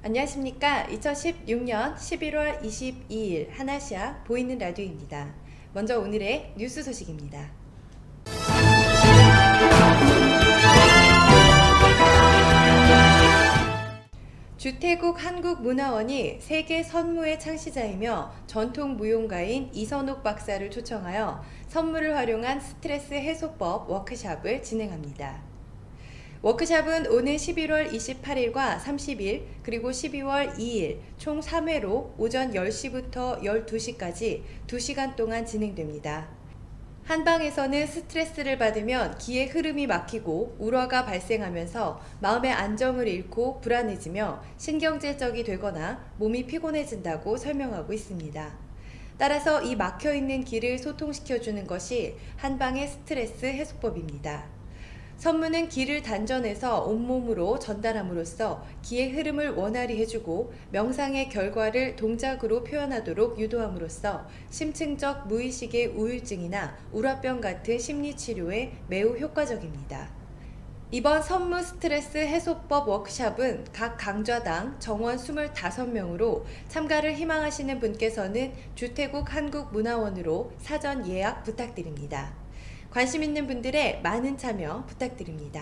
안녕하십니까. 2016년 11월 22일 하나시아 보이는 라디오입니다. 먼저 오늘의 뉴스 소식입니다. 주태국 한국문화원이 세계 선무의 창시자이며 전통 무용가인 이선옥 박사를 초청하여 선무를 활용한 스트레스 해소법 워크숍을 진행합니다. 워크숍은 오는 11월 28일과 30일 그리고 12월 2일 총 3회로 오전 10시부터 12시까지 2시간 동안 진행됩니다. 한방에서는 스트레스를 받으면 기의 흐름이 막히고 울화가 발생하면서 마음의 안정을 잃고 불안해지며 신경질적이 되거나 몸이 피곤해진다고 설명하고 있습니다. 따라서 이 막혀있는 기를 소통시켜주는 것이 한방의 스트레스 해소법입니다. 선무는 기를 단전해서 온몸으로 전달함으로써 기의 흐름을 원활히 해주고 명상의 결과를 동작으로 표현하도록 유도함으로써 심층적 무의식의 우울증이나 울화병 같은 심리치료에 매우 효과적입니다. 이번 선무 스트레스 해소법 워크숍은 각 강좌당 정원 25명으로 참가를 희망하시는 분께서는 주태국 한국문화원으로 사전 예약 부탁드립니다. 관심 있는 분들의 많은 참여 부탁드립니다.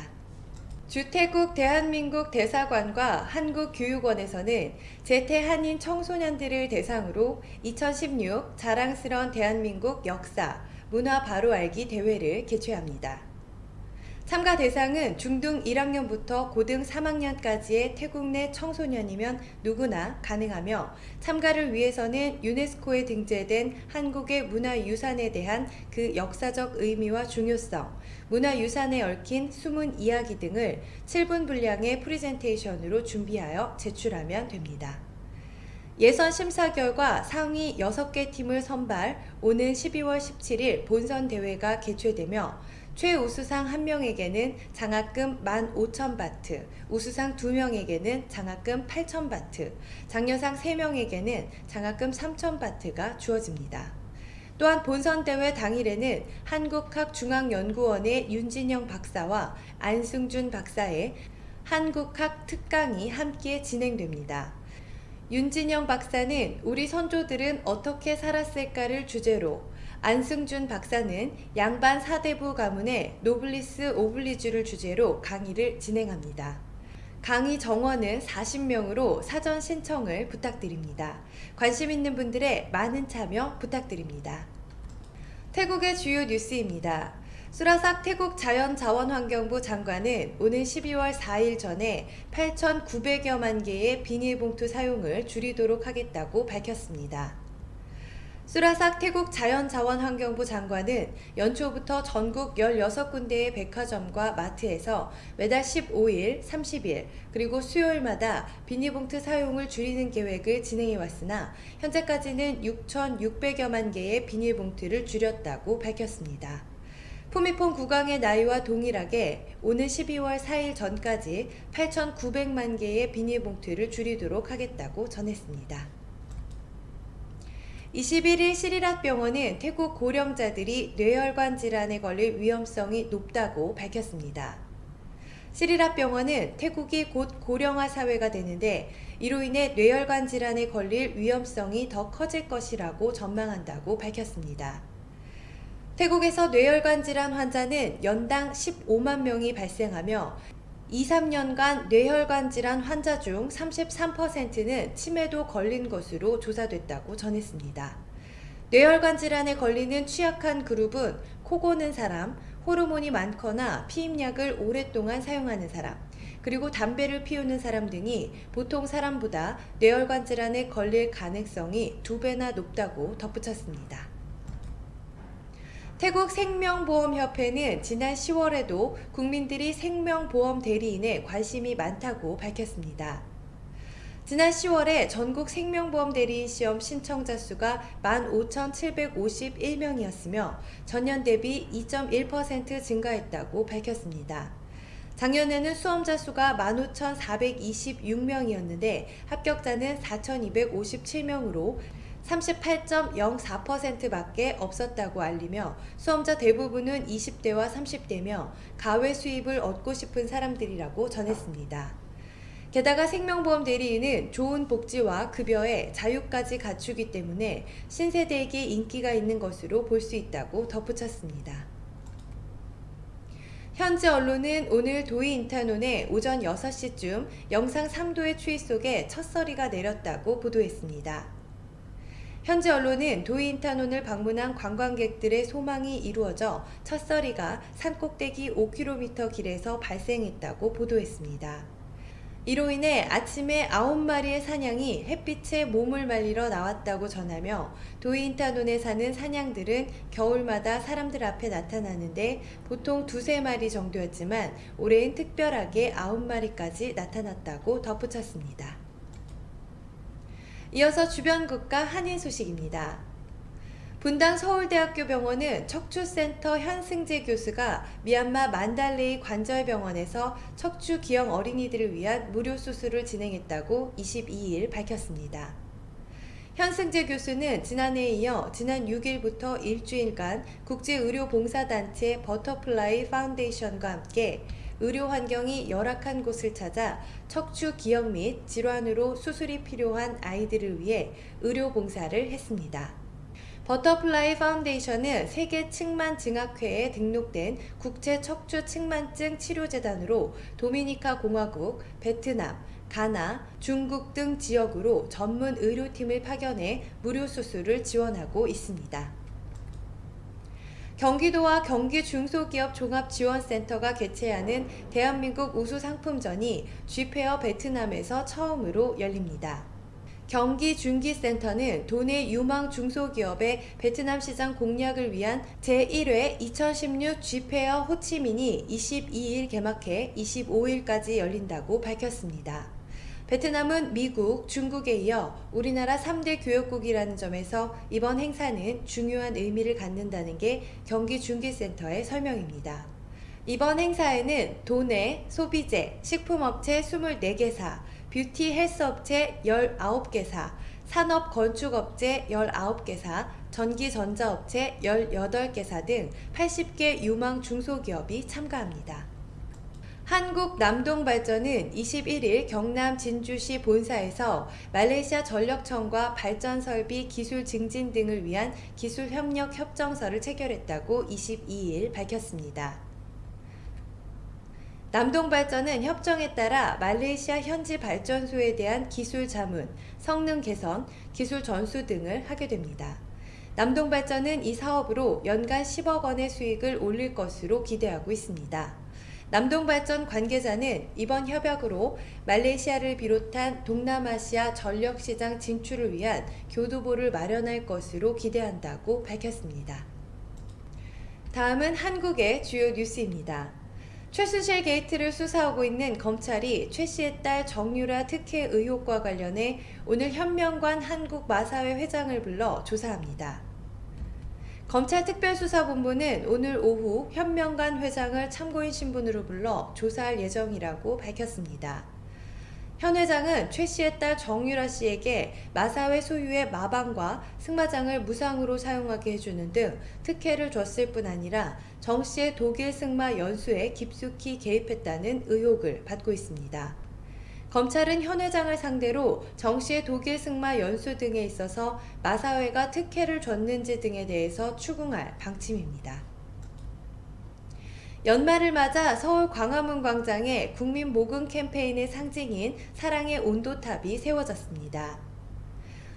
주태국 대한민국 대사관과 한국교육원에서는 재태한인 청소년들을 대상으로 2016 자랑스러운 대한민국 역사, 문화 바로 알기 대회를 개최합니다. 참가 대상은 중등 1학년부터 고등 3학년까지의 태국 내 청소년이면 누구나 가능하며 참가를 위해서는 유네스코에 등재된 한국의 문화유산에 대한 그 역사적 의미와 중요성, 문화유산에 얽힌 숨은 이야기 등을 7분 분량의 프레젠테이션으로 준비하여 제출하면 됩니다. 예선 심사 결과 상위 6개 팀을 선발 오는 12월 17일 본선 대회가 개최되며 최우수상 1명에게는 장학금 15,000바트, 우수상 2명에게는 장학금 8,000바트, 장려상 3명에게는 장학금 3,000바트가 주어집니다. 또한 본선대회 당일에는 한국학중앙연구원의 윤진영 박사와 안승준 박사의 한국학 특강이 함께 진행됩니다. 윤진영 박사는 우리 선조들은 어떻게 살았을까를 주제로, 안승준 박사는 양반 사대부 가문의 노블리스 오블리주를 주제로 강의를 진행합니다. 강의 정원은 40명으로 사전 신청을 부탁드립니다. 관심 있는 분들의 많은 참여 부탁드립니다. 태국의 주요 뉴스입니다. 수라삭 태국 자연자원환경부 장관은 오는 12월 4일 전에 8,900여만 개의 비닐봉투 사용을 줄이도록 하겠다고 밝혔습니다. 수라삭 태국 자연자원환경부 장관은 연초부터 전국 16군데의 백화점과 마트에서 매달 15일, 30일, 그리고 수요일마다 비닐봉투 사용을 줄이는 계획을 진행해 왔으나 현재까지는 6,600여만 개의 비닐봉투를 줄였다고 밝혔습니다. 푸미폰 국왕의 나이와 동일하게 오는 12월 4일 전까지 8,900만 개의 비닐봉투를 줄이도록 하겠다고 전했습니다. 21일 시리랏병원은 태국 고령자들이 뇌혈관 질환에 걸릴 위험성이 높다고 밝혔습니다. 시리랏병원은 태국이 곧 고령화 사회가 되는데 이로 인해 뇌혈관 질환에 걸릴 위험성이 더 커질 것이라고 전망한다고 밝혔습니다. 태국에서 뇌혈관 질환 환자는 연당 15만 명이 발생하며 2~3년간 뇌혈관 질환 환자 중 33%는 치매도 걸린 것으로 조사됐다고 전했습니다. 뇌혈관 질환에 걸리는 취약한 그룹은 코 고는 사람, 호르몬이 많거나 피임약을 오랫동안 사용하는 사람, 그리고 담배를 피우는 사람 등이 보통 사람보다 뇌혈관 질환에 걸릴 가능성이 2배나 높다고 덧붙였습니다. 태국 생명보험협회는 지난 10월에도 국민들이 생명보험 대리인에 관심이 많다고 밝혔습니다. 지난 10월에 전국 생명보험 대리인 시험 신청자 수가 15,751명이었으며 전년 대비 2.1% 증가했다고 밝혔습니다. 작년에는 수험자 수가 15,426명이었는데 합격자는 4,257명으로 38.04%밖에 없었다고 알리며 수험자 대부분은 20대와 30대며 가외 수입을 얻고 싶은 사람들이라고 전했습니다. 게다가 생명보험 대리인은 좋은 복지와 급여에 자유까지 갖추기 때문에 신세대에게 인기가 있는 것으로 볼 수 있다고 덧붙였습니다. 현지 언론은 오늘 도이인타논에 오전 6시쯤 영상 3도의 추위 속에 첫서리가 내렸다고 보도했습니다. 현지 언론은 도이인타논을 방문한 관광객들의 소망이 이루어져 첫서리가 산꼭대기 5km 길에서 발생했다고 보도했습니다. 이로 인해 아침에 9마리의 사냥이 햇빛에 몸을 말리러 나왔다고 전하며 도이인타논에 사는 사냥들은 겨울마다 사람들 앞에 나타나는데 보통 2~3마리 정도였지만 올해는 특별하게 9마리까지 나타났다고 덧붙였습니다. 이어서 주변 국가 한인 소식입니다. 분당 서울대학교 병원은 척추센터 현승재 교수가 미얀마 만달레이 관절병원에서 척추 기형 어린이들을 위한 무료 수술을 진행했다고 22일 밝혔습니다. 현승재 교수는 지난해에 이어 지난 6일부터 일주일간 국제의료봉사단체 버터플라이 파운데이션과 함께 의료 환경이 열악한 곳을 찾아 척추 기형 및 질환으로 수술이 필요한 아이들을 위해 의료 봉사를 했습니다. 버터플라이 파운데이션은 세계 측만증학회에 등록된 국제 척추 측만증 치료재단으로 도미니카 공화국, 베트남, 가나, 중국 등 지역으로 전문 의료팀을 파견해 무료 수술을 지원하고 있습니다. 경기도와 경기 중소기업 종합지원센터가 개최하는 대한민국 우수상품전이 G페어 베트남에서 처음으로 열립니다. 경기 중기센터는 도내 유망 중소기업의 베트남 시장 공략을 위한 제1회 2016 G페어 호치민이 22일 개막해 25일까지 열린다고 밝혔습니다. 베트남은 미국, 중국에 이어 우리나라 3대 교역국이라는 점에서 이번 행사는 중요한 의미를 갖는다는 게 경기중기센터의 설명입니다. 이번 행사에는 도내, 소비재, 식품업체 24개사, 뷰티 헬스업체 19개사, 산업건축업체 19개사, 전기전자업체 18개사 등 80개 유망 중소기업이 참가합니다. 한국남동발전은 21일 경남 진주시 본사에서 말레이시아 전력청과 발전설비 기술 증진 등을 위한 기술협력 협정서를 체결했다고 22일 밝혔습니다. 남동발전은 협정에 따라 말레이시아 현지 발전소에 대한 기술 자문, 성능 개선, 기술 전수 등을 하게 됩니다. 남동발전은 이 사업으로 연간 10억 원의 수익을 올릴 것으로 기대하고 있습니다. 남동발전 관계자는 이번 협약으로 말레이시아를 비롯한 동남아시아 전력시장 진출을 위한 교두보를 마련할 것으로 기대한다고 밝혔습니다. 다음은 한국의 주요 뉴스입니다. 최순실 게이트를 수사하고 있는 검찰이 최 씨의 딸 정유라 특혜 의혹과 관련해 오늘 현명관 한국마사회 회장을 불러 조사합니다. 검찰 특별수사본부는 오늘 오후 현명관 회장을 참고인 신분으로 불러 조사할 예정이라고 밝혔습니다. 현 회장은 최 씨의 딸 정유라 씨에게 마사회 소유의 마방과 승마장을 무상으로 사용하게 해주는 등 특혜를 줬을 뿐 아니라 정 씨의 독일 승마 연수에 깊숙이 개입했다는 의혹을 받고 있습니다. 검찰은 현 회장을 상대로 정 씨의 독일 승마 연수 등에 있어서 마사회가 특혜를 줬는지 등에 대해서 추궁할 방침입니다. 연말을 맞아 서울 광화문 광장에 국민 모금 캠페인의 상징인 사랑의 온도탑이 세워졌습니다.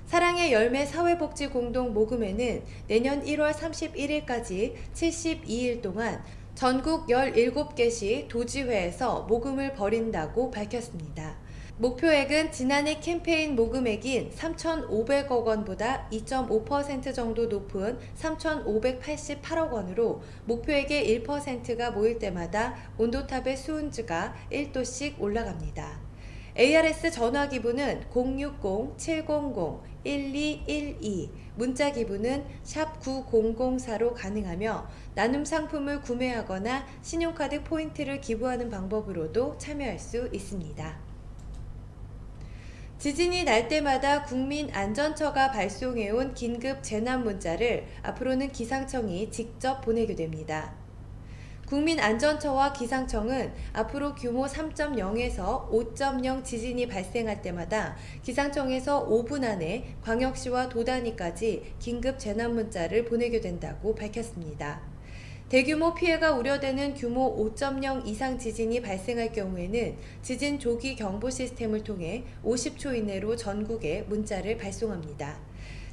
사랑의 열매 사회복지 공동 모금회는 내년 1월 31일까지 72일 동안 전국 17개시 도지회에서 모금을 벌인다고 밝혔습니다. 목표액은 지난해 캠페인 모금액인 3,500억 원보다 2.5% 정도 높은 3,588억 원으로 목표액의 1%가 모일 때마다 온도탑의 수은주가 1도씩 올라갑니다. ARS 전화기부는 060-700-1212, 문자기부는 샵 9004로 가능하며 나눔 상품을 구매하거나 신용카드 포인트를 기부하는 방법으로도 참여할 수 있습니다. 지진이 날 때마다 국민안전처가 발송해온 긴급 재난 문자를 앞으로는 기상청이 직접 보내게 됩니다. 국민안전처와 기상청은 앞으로 규모 3.0에서 5.0 지진이 발생할 때마다 기상청에서 5분 안에 광역시와 도단위까지 긴급 재난 문자를 보내게 된다고 밝혔습니다. 대규모 피해가 우려되는 규모 5.0 이상 지진이 발생할 경우에는 지진 조기 경보 시스템을 통해 50초 이내로 전국에 문자를 발송합니다.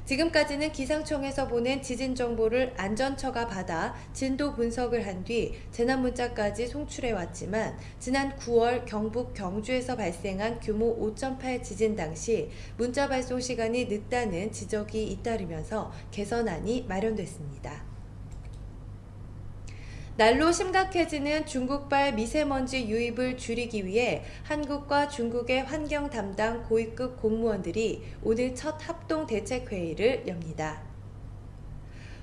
지금까지는 기상청에서 보낸 지진 정보를 안전처가 받아 진도 분석을 한 뒤 재난 문자까지 송출해 왔지만 지난 9월 경북 경주에서 발생한 규모 5.8 지진 당시 문자 발송 시간이 늦다는 지적이 잇따르면서 개선안이 마련됐습니다. 날로 심각해지는 중국발 미세먼지 유입을 줄이기 위해 한국과 중국의 환경 담당 고위급 공무원들이 오늘 첫 합동 대책회의를 엽니다.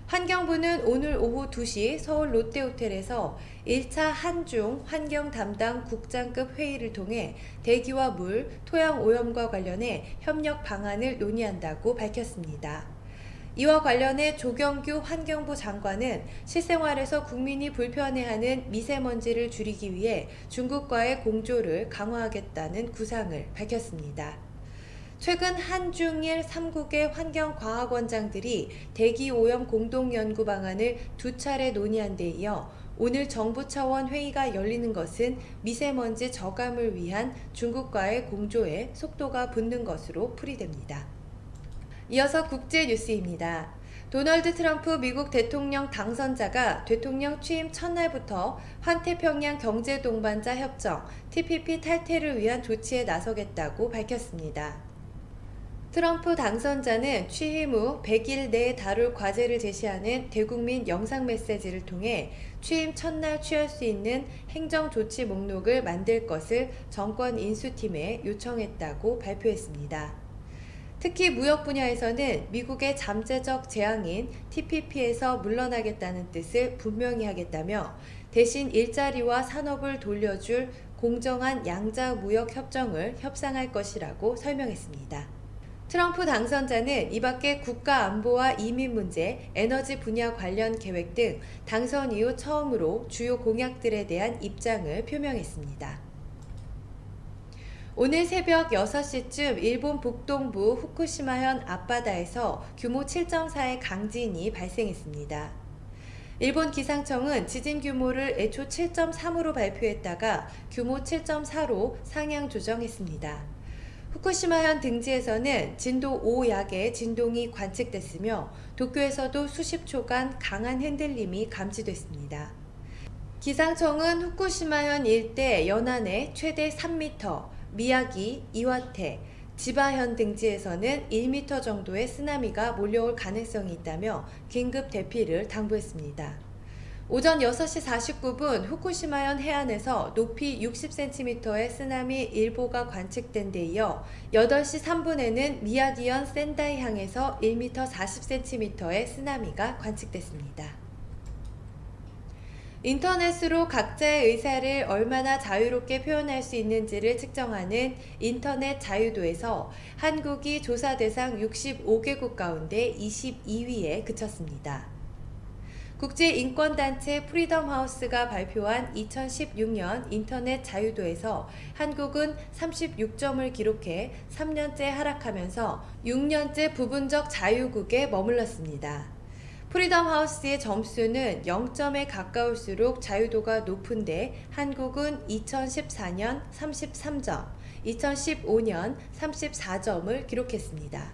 환경부는 오늘 오후 2시 서울 롯데호텔에서 1차 한중 환경 담당 국장급 회의를 통해 대기와 물, 토양 오염과 관련해 협력 방안을 논의한다고 밝혔습니다. 이와 관련해 조경규 환경부 장관은 실생활에서 국민이 불편해하는 미세먼지를 줄이기 위해 중국과의 공조를 강화하겠다는 구상을 밝혔습니다. 최근 한중일 3국의 환경과학원장들이 대기오염 공동연구 방안을 2차례 논의한 데 이어 오늘 정부 차원 회의가 열리는 것은 미세먼지 저감을 위한 중국과의 공조에 속도가 붙는 것으로 풀이됩니다. 이어서 국제 뉴스입니다. 도널드 트럼프 미국 대통령 당선자가 대통령 취임 첫날부터 환태평양 경제동반자 협정 TPP 탈퇴를 위한 조치에 나서겠다고 밝혔습니다. 트럼프 당선자는 취임 후 100일 내에 다룰 과제를 제시하는 대국민 영상 메시지를 통해 취임 첫날 취할 수 있는 행정조치 목록을 만들 것을 정권 인수팀에 요청했다고 발표했습니다. 특히 무역 분야에서는 미국의 잠재적 재앙인 TPP에서 물러나겠다는 뜻을 분명히 하겠다며 대신 일자리와 산업을 돌려줄 공정한 양자 무역 협정을 협상할 것이라고 설명했습니다. 트럼프 당선자는 이 밖에 국가 안보와 이민 문제, 에너지 분야 관련 계획 등 당선 이후 처음으로 주요 공약들에 대한 입장을 표명했습니다. 오늘 새벽 6시쯤 일본 북동부 후쿠시마현 앞바다에서 규모 7.4의 강진이 발생했습니다. 일본 기상청은 지진 규모를 애초 7.3으로 발표했다가 규모 7.4로 상향 조정했습니다. 후쿠시마현 등지에서는 진도 5약의 진동이 관측됐으며 도쿄에서도 수십 초간 강한 흔들림이 감지됐습니다. 기상청은 후쿠시마현 일대 연안에 최대 3m, 미야기, 이와테, 지바현 등지에서는 1m 정도의 쓰나미가 몰려올 가능성이 있다며 긴급 대피를 당부했습니다. 오전 6시 49분 후쿠시마현 해안에서 높이 60cm의 쓰나미 일보가 관측된 데 이어 8시 3분에는 미야기현 센다이 항에서 1m 40cm의 쓰나미가 관측됐습니다. 인터넷으로 각자의 의사를 얼마나 자유롭게 표현할 수 있는지를 측정하는 인터넷 자유도에서 한국이 조사 대상 65개국 가운데 22위에 그쳤습니다. 국제인권단체 프리덤하우스가 발표한 2016년 인터넷 자유도에서 한국은 36점을 기록해 3년째 하락하면서 6년째 부분적 자유국에 머물렀습니다. 프리덤하우스의 점수는 0점에 가까울수록 자유도가 높은데 한국은 2014년 33점, 2015년 34점을 기록했습니다.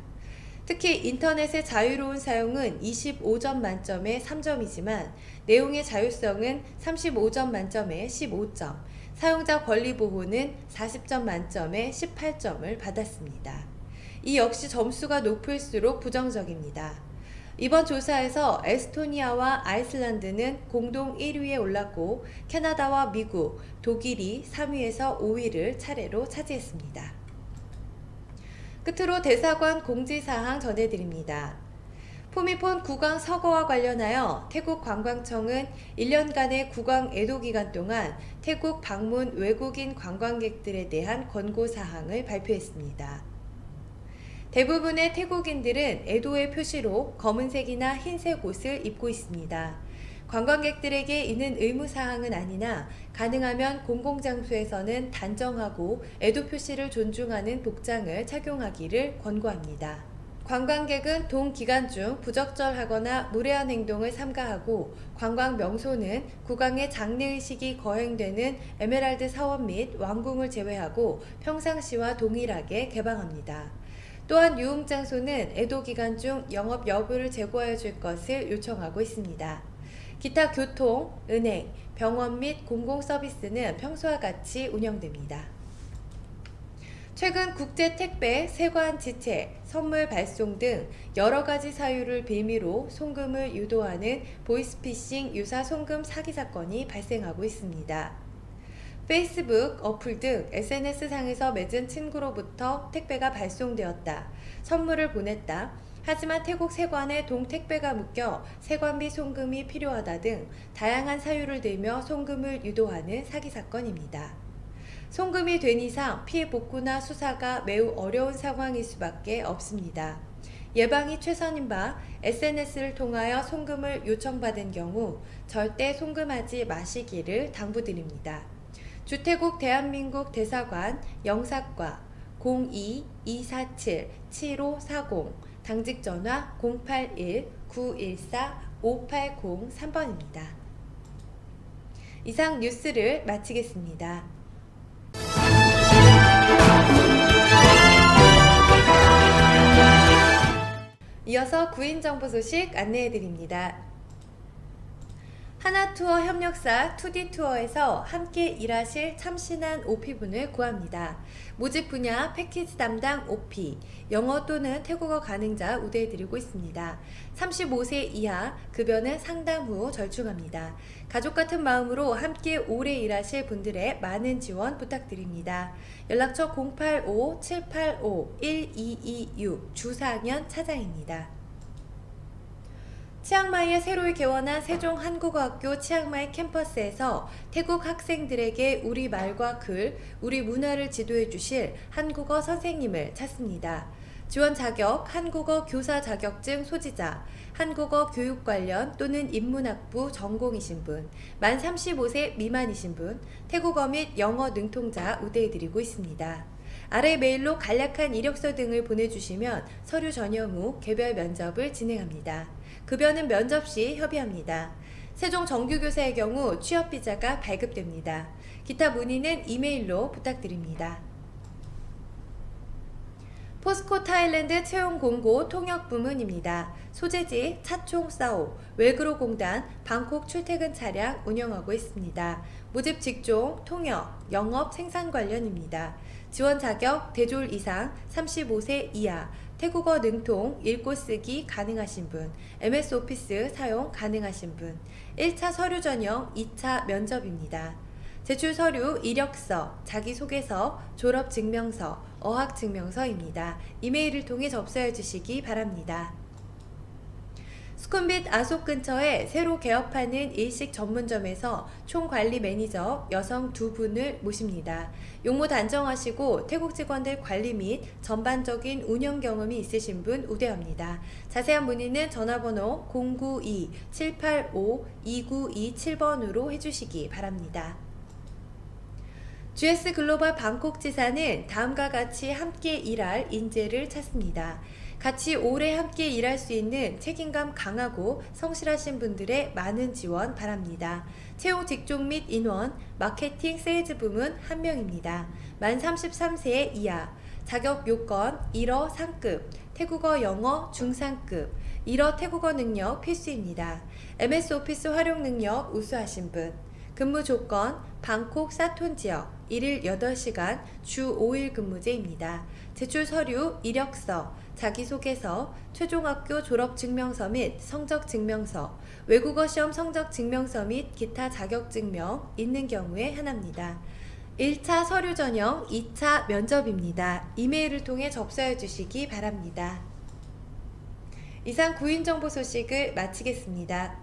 특히 인터넷의 자유로운 사용은 25점 만점에 3점이지만 내용의 자율성은 35점 만점에 15점, 사용자 권리 보호는 40점 만점에 18점을 받았습니다. 이 역시 점수가 높을수록 부정적입니다. 이번 조사에서 에스토니아와 아이슬란드는 공동 1위에 올랐고 캐나다와 미국, 독일이 3위에서 5위를 차례로 차지했습니다. 끝으로 대사관 공지사항 전해드립니다. 포미폰 국왕 서거와 관련하여 태국 관광청은 1년간의 국왕 애도 기간 동안 태국 방문 외국인 관광객들에 대한 권고사항을 발표했습니다. 대부분의 태국인들은 애도의 표시로 검은색이나 흰색 옷을 입고 있습니다. 관광객들에게 이는 의무사항은 아니나 가능하면 공공장소에서는 단정하고 애도 표시를 존중하는 복장을 착용하기를 권고합니다. 관광객은 동기간 중 부적절하거나 무례한 행동을 삼가하고 관광 명소는 국왕의 장례의식이 거행되는 에메랄드 사원 및 왕궁을 제외하고 평상시와 동일하게 개방합니다. 또한 유흥장소는 애도 기간 중 영업 여부를 제고하여 줄 것을 요청하고 있습니다. 기타 교통, 은행, 병원 및 공공서비스는 평소와 같이 운영됩니다. 최근 국제 택배, 세관 지체, 선물 발송 등 여러 가지 사유를 빌미로 송금을 유도하는 보이스피싱 유사 송금 사기 사건이 발생하고 있습니다. 페이스북, 어플 등 SNS상에서 맺은 친구로부터 택배가 발송되었다, 선물을 보냈다, 하지만 태국 세관에 동택배가 묶여 세관비 송금이 필요하다 등 다양한 사유를 들며 송금을 유도하는 사기 사건입니다. 송금이 된 이상 피해 복구나 수사가 매우 어려운 상황일 수밖에 없습니다. 예방이 최선인 바 SNS를 통하여 송금을 요청받은 경우 절대 송금하지 마시기를 당부드립니다. 주태국 대한민국 대사관 영사과 02-247-7540 당직 전화 081-914-5803번입니다. 이상 뉴스를 마치겠습니다. 이어서 구인 정보 소식 안내해드립니다. 하나투어 협력사 투디투어에서 함께 일하실 참신한 OP분을 구합니다. 모집 분야 패키지 담당 OP, 영어 또는 태국어 가능자 우대해드리고 있습니다. 35세 이하, 급여는 상담 후 절충합니다. 가족 같은 마음으로 함께 오래 일하실 분들의 많은 지원 부탁드립니다. 연락처 085-785-1226 주사학년 차장입니다. 치앙마이에 새로 개원한 세종 한국어학교 치앙마이 캠퍼스에서 태국 학생들에게 우리말과 글, 우리 문화를 지도해 주실 한국어 선생님을 찾습니다. 지원 자격, 한국어 교사 자격증 소지자, 한국어 교육 관련 또는 인문학부 전공이신 분, 만 35세 미만이신 분, 태국어 및 영어 능통자 우대해드리고 있습니다. 아래 메일로 간략한 이력서 등을 보내주시면 서류 전형 후 개별 면접을 진행합니다. 급여는 면접 시 협의합니다. 세종 정규교사의 경우 취업비자가 발급됩니다. 기타 문의는 이메일로 부탁드립니다. 포스코 타일랜드 채용 공고 통역 부문입니다. 소재지 차총싸오, 웰그로공단, 방콕 출퇴근 차량 운영하고 있습니다. 모집 직종, 통역, 영업, 생산 관련입니다. 지원 자격, 대졸 이상, 35세 이하, 태국어 능통, 읽고 쓰기 가능하신 분, MS 오피스 사용 가능하신 분, 1차 서류 전형, 2차 면접입니다. 제출 서류, 이력서, 자기소개서, 졸업증명서, 어학증명서입니다. 이메일을 통해 접수해 주시기 바랍니다. 수쿰빗 아속 근처에 새로 개업하는 일식 전문점에서 총관리 매니저 여성 2분을 모십니다. 용모 단정하시고 태국 직원들 관리 및 전반적인 운영 경험이 있으신 분 우대합니다. 자세한 문의는 전화번호 092-785-2927번으로 해주시기 바랍니다. GS 글로벌 방콕 지사는 다음과 같이 함께 일할 인재를 찾습니다. 같이 오래 함께 일할 수 있는 책임감 강하고 성실하신 분들의 많은 지원 바랍니다. 채용 직종 및 인원, 마케팅, 세일즈 부문 1명입니다. 만 33세 이하, 자격 요건 1어 상급, 태국어 영어 중상급, 1어 태국어 능력 필수입니다. MS 오피스 활용 능력 우수하신 분, 근무 조건 방콕 사톤 지역 1일 8시간 주 5일 근무제입니다. 제출 서류, 이력서, 자기소개서, 최종학교 졸업증명서 및 성적증명서, 외국어 시험 성적증명서 및 기타 자격증명 있는 경우에 하나입니다. 1차 서류 전형, 2차 면접입니다. 이메일을 통해 접수해 주시기 바랍니다. 이상 구인 정보 소식을 마치겠습니다.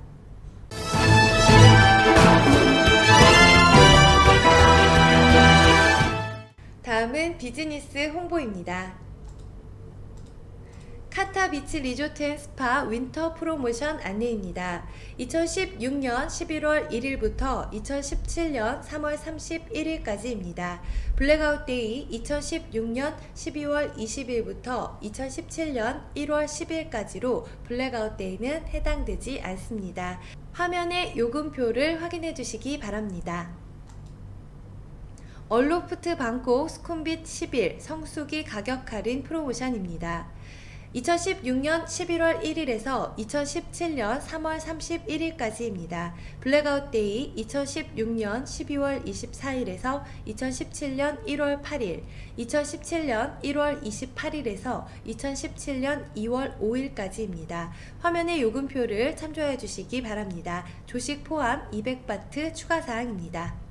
다음은 비즈니스 홍보입니다. 카타 비치 리조트 앤 스파 윈터 프로모션 안내입니다. 2016년 11월 1일부터 2017년 3월 31일까지입니다. 블랙아웃 데이 2016년 12월 20일부터 2017년 1월 10일까지로 블랙아웃 데이는 해당되지 않습니다. 화면의 요금표를 확인해 주시기 바랍니다. 얼로프트 방콕 수쿰빗 10일 성수기 가격 할인 프로모션입니다. 2016년 11월 1일에서 2017년 3월 31일까지입니다. 블랙아웃 데이 2016년 12월 24일에서 2017년 1월 8일, 2017년 1월 28일에서 2017년 2월 5일까지입니다. 화면의 요금표를 참조해 주시기 바랍니다. 조식 포함 200바트 추가 사항입니다.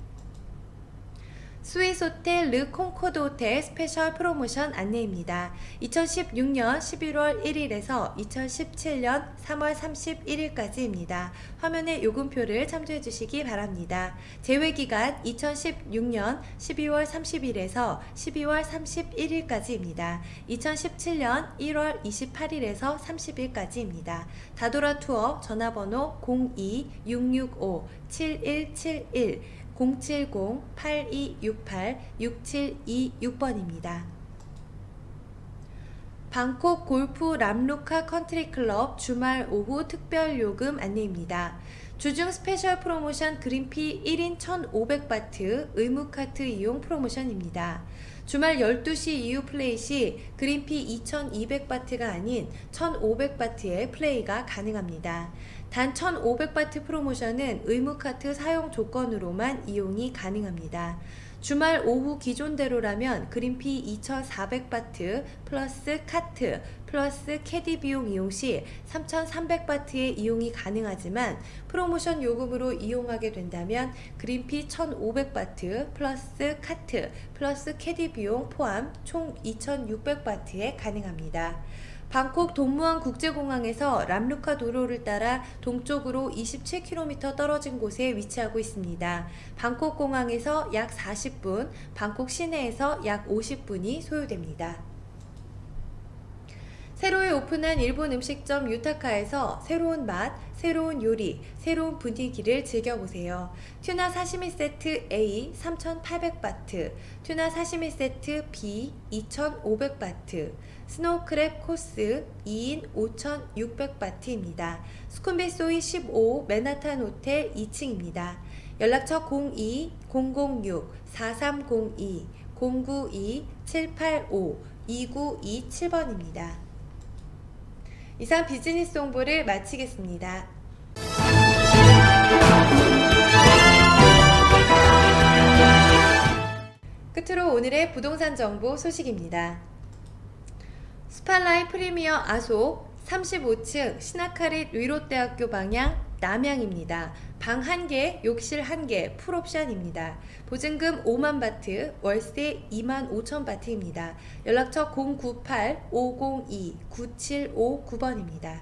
스위스 호텔 르 콩코드 호텔 스페셜 프로모션 안내입니다. 2016년 11월 1일에서 2017년 3월 31일까지입니다. 화면의 요금표를 참조해 주시기 바랍니다. 제외기간 2016년 12월 30일에서 12월 31일까지입니다. 2017년 1월 28일에서 30일까지입니다. 다도라 투어 전화번호 02-665-7171 070-8268-6726번입니다. 방콕 골프 람루카 컨트리클럽 주말 오후 특별 요금 안내입니다. 주중 스페셜 프로모션 그린피 1인 1,500바트 의무카트 이용 프로모션입니다. 주말 12시 이후 플레이 시 그린피 2,200바트가 아닌 1,500바트의 플레이가 가능합니다. 단 1,500바트 프로모션은 의무카트 사용 조건으로만 이용이 가능합니다. 주말 오후 기존대로라면 그린피 2,400바트 플러스 카트 플러스 캐디 비용 이용 시 3,300바트의 이용이 가능하지만 프로모션 요금으로 이용하게 된다면 그린피 1,500바트 플러스 카트 플러스 캐디 비용 포함 총 2,600바트에 가능합니다. 방콕 동무안 국제공항에서 람루카 도로를 따라 동쪽으로 27km 떨어진 곳에 위치하고 있습니다. 방콕 공항에서 약 40분, 방콕 시내에서 약 50분이 소요됩니다. 새로이 오픈한 일본 음식점 유타카에서 새로운 맛, 새로운 요리, 새로운 분위기를 즐겨보세요. 튜나 사시미 세트 A 3,800바트, 튜나 사시미 세트 B 2,500바트, 스노우크랩 코스 2인 5,600바트입니다. 수쿰빗 소이 15 맨하탄 호텔 2층입니다. 연락처 02-006-4302, 092-785-2927번입니다. 이상 비즈니스 홍보를 마치겠습니다. 끝으로 오늘의 부동산 정보 소식입니다. 스팔라이 프리미어 아소 35층 시나카릿 위롯대학교 방향 남양입니다. 방 1개, 욕실 1개, 풀옵션입니다. 보증금 5만 바트, 월세 2만 5천 바트입니다. 연락처 098-502-9759번입니다.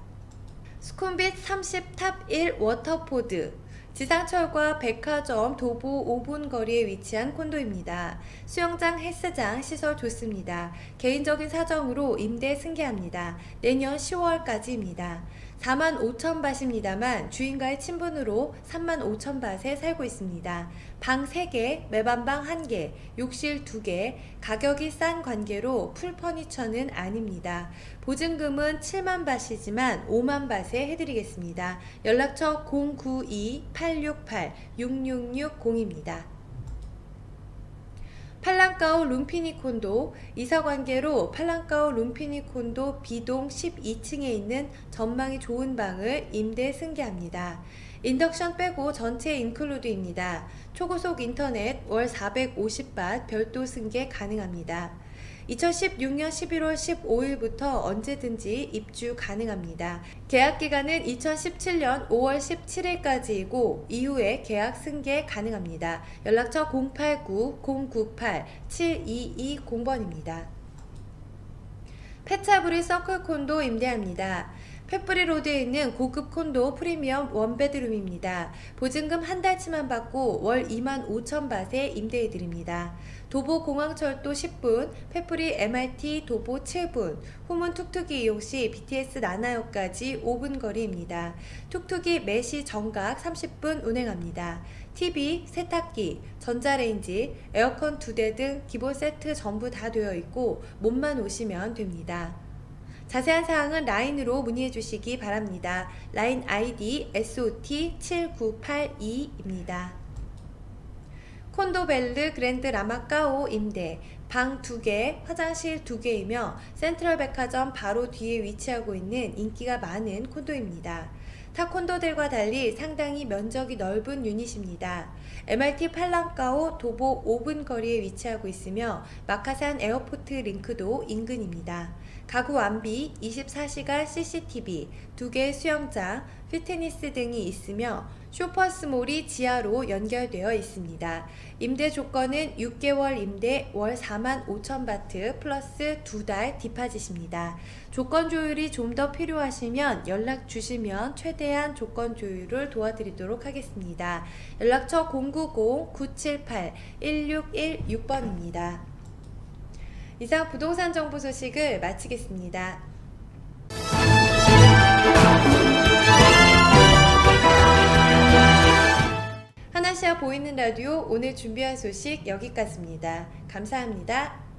수쿰빗 30탑 1 워터포드 지상철과 백화점 도보 5분 거리에 위치한 콘도입니다. 수영장, 헬스장 시설 좋습니다. 개인적인 사정으로 임대 승계합니다. 내년 10월까지입니다. 4만 5천 밭입니다만 주인과의 친분으로 3만 5천 밭에 살고 있습니다. 방 3개, 매반방 1개, 욕실 2개, 가격이 싼 관계로 풀 퍼니처는 아닙니다. 보증금은 7만 밭이지만 5만 밭에 해드리겠습니다. 연락처 092-868-6660입니다. 팔랑까오 룸피니 콘도 이사관계로 팔랑까오 룸피니 콘도 B동 12층에 있는 전망이 좋은 방을 임대 승계합니다. 인덕션 빼고 전체 인클루드입니다. 초고속 인터넷 월 450밭 별도 승계 가능합니다. 2016년 11월 15일부터 언제든지 입주 가능합니다. 계약 기간은 2017년 5월 17일까지이고 이후에 계약 승계 가능합니다. 연락처 089-098-7220번입니다. 페차브리 서클콘도 임대합니다. 펫브리 로드에 있는 고급 콘도 프리미엄 원베드룸입니다. 보증금 한 달치만 받고 월 25,000밭에 임대해드립니다. 도보 공항철도 10분, 펫브리 MRT 도보 7분, 후문 툭툭이 이용 시 BTS 나나역까지 5분 거리입니다. 툭툭이 매시 정각 30분 운행합니다. TV, 세탁기, 전자레인지, 에어컨 2대 등 기본 세트 전부 다 되어 있고 몸만 오시면 됩니다. 자세한 사항은 라인으로 문의해 주시기 바랍니다. 라인 아이디 SOT7982입니다. 콘도벨르 그랜드 라마까오 임대, 방 2개, 화장실 2개이며 센트럴 백화점 바로 뒤에 위치하고 있는 인기가 많은 콘도입니다. 타 콘도들과 달리 상당히 면적이 넓은 유닛입니다. MRT 팔랑까오 도보 5분 거리에 위치하고 있으며 마카산 에어포트 링크도 인근입니다. 가구 완비, 24시간 CCTV, 2개 수영장, 피트니스 등이 있으며 쇼퍼스몰이 지하로 연결되어 있습니다. 임대 조건은 6개월 임대 월 45,000바트 플러스 2달 디파짓입니다. 조건 조율이 좀 더 필요하시면 연락 주시면 최대한 조건 조율을 도와드리도록 하겠습니다. 연락처 090-978-1616번입니다. 이상 부동산 정보 소식을 마치겠습니다. 하나시아 보이는 라디오 오늘 준비한 소식 여기까지입니다. 감사합니다.